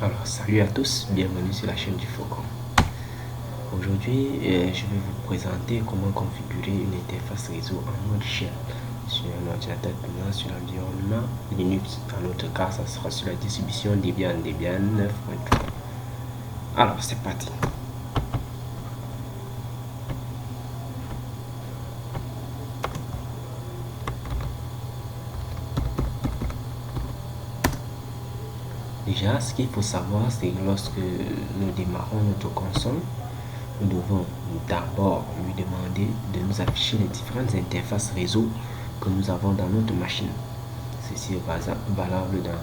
Alors, salut à tous, bienvenue sur la chaîne du Faucon. Aujourd'hui, je vais vous présenter comment configurer une interface réseau en mode shell sur un ordinateur client sur l'environnement Linux. Dans notre cas, ça sera sur la distribution Debian 9.3. Alors, c'est parti. Déjà, ce qu'il faut savoir, c'est que lorsque nous démarrons notre console, nous devons d'abord lui demander de nous afficher les différentes interfaces réseau que nous avons dans notre machine. Ceci est valable dans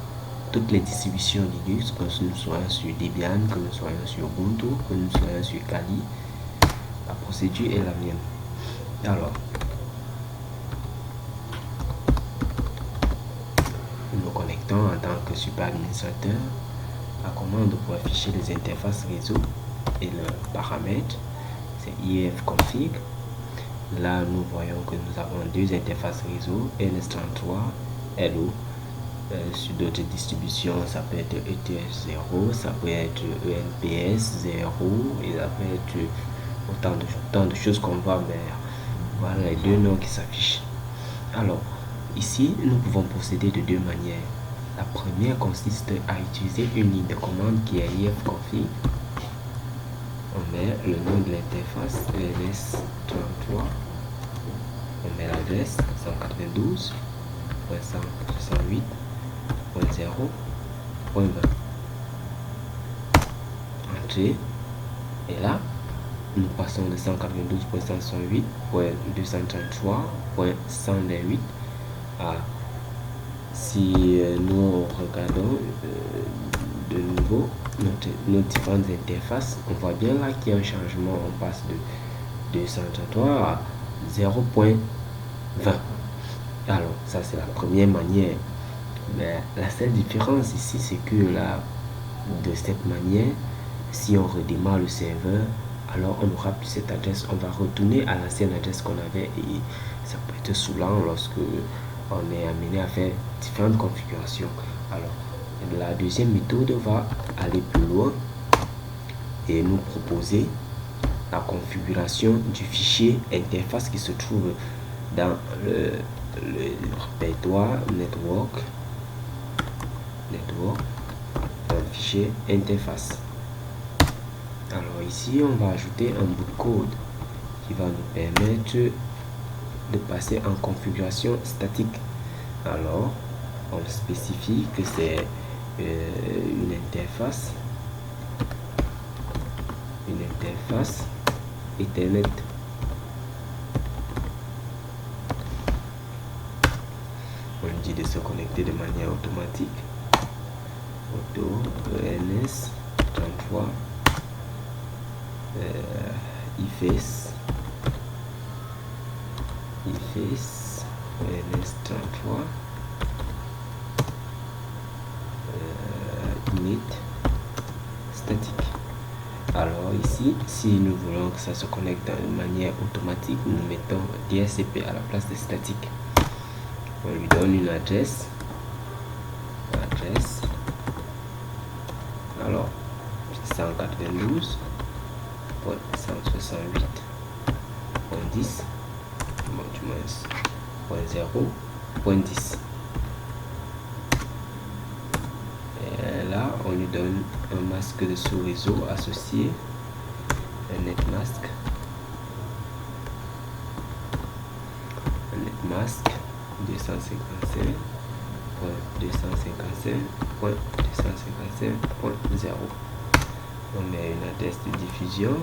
toutes les distributions Linux, que nous soyons sur Debian, que nous soyons sur Ubuntu, que nous soyons sur Kali. La procédure est la même. Alors, nous nous connectons en tant que super administrateur. La commande pour afficher les interfaces réseau et le paramètre, c'est ifconfig. Là, nous voyons que nous avons deux interfaces réseau, NS33, Hello. Sur d'autres distributions, ça peut être ETH0, ça peut être ENPS 0, et ça peut être autant de choses qu'on voit, mais voilà les deux noms qui s'affichent. Alors, ici, nous pouvons procéder de deux manières. La première consiste à utiliser une ligne de commande qui est ifconfig. On met le nom de l'interface, NS33. On met l'adresse 192.168.0.20. Entrée. Et là, nous passons de 192.168.233.128 à, si nous regardons de nouveau nos différentes interfaces, on voit bien là qu'il y a un changement. On passe de 233 à 0.20. Alors, ça c'est la première manière. Mais la seule différence ici, c'est que là, de cette manière, si on redémarre le serveur, alors on n'aura plus cette adresse. On va retourner à l'ancienne adresse qu'on avait et ça peut être saoulant lorsque on est amené à faire différentes configurations. Alors, la deuxième méthode va aller plus loin et nous proposer la configuration du fichier interface qui se trouve dans le répertoire network, un fichier interface. Alors ici, on va ajouter un bout de code qui va nous permettre de passer en configuration statique. Alors, on spécifie que c'est une interface Ethernet. On dit de se connecter de manière automatique. Auto ENS33 IFACE ENS33 init statique. Alors ici, si nous voulons que ça se connecte de manière automatique, nous mettons DHCP à la place de statique. On lui donne une adresse. Alors 192.168.10 .0.10. Et là, on lui donne un masque de sous-réseau associé, un netmask 255.255.255.0. On met une adresse de diffusion,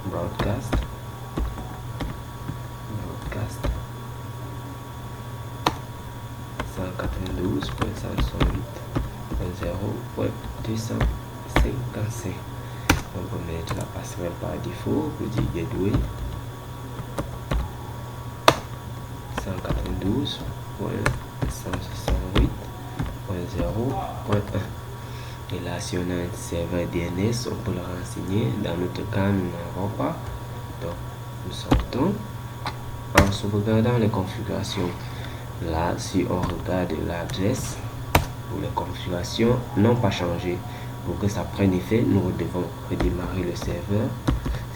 broadcast 192.168.0.255. On peut mettre la passerelle par défaut pour dire gateway 192.168.0.1. Et là, si on a un serveur DNS, on peut le renseigner. Dans notre cas, nous n'avons pas. Donc, nous sortons en sauvegardant les configurations. Là, si on regarde l'adresse, les configurations n'ont pas changé. Pour que ça prenne effet, nous devons redémarrer le serveur.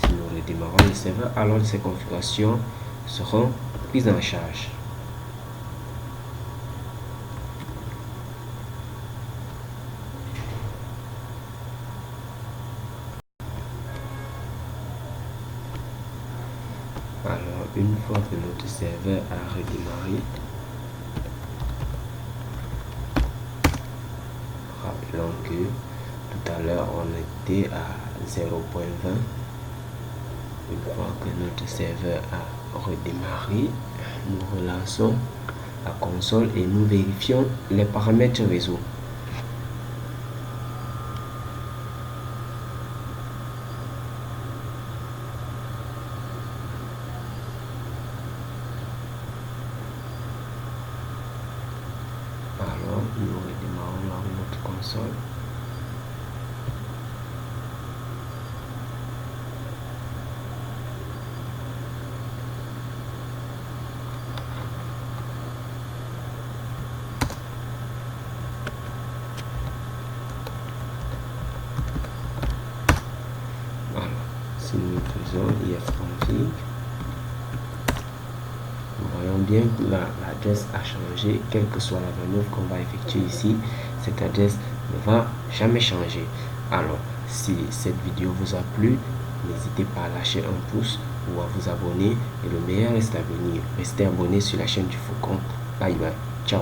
Si nous redémarrons le serveur, alors ces configurations seront prises en charge. Alors, une fois que notre serveur a redémarré, rappelons que tout à l'heure on était à 0.20. Une fois que notre serveur a redémarré, nous relançons la console et nous vérifions les paramètres réseau. Alors, nous redémarrons notre console. Voilà, si nous faisons ifconfig, nous voyons bien que l'adresse a changé, quelle que soit la manœuvre qu'on va effectuer ici, cette adresse ne va jamais changer. Alors, si cette vidéo vous a plu, n'hésitez pas à lâcher un pouce ou à vous abonner. Et le meilleur reste à venir. Restez abonné sur la chaîne du Faucon. Bye bye. Ciao.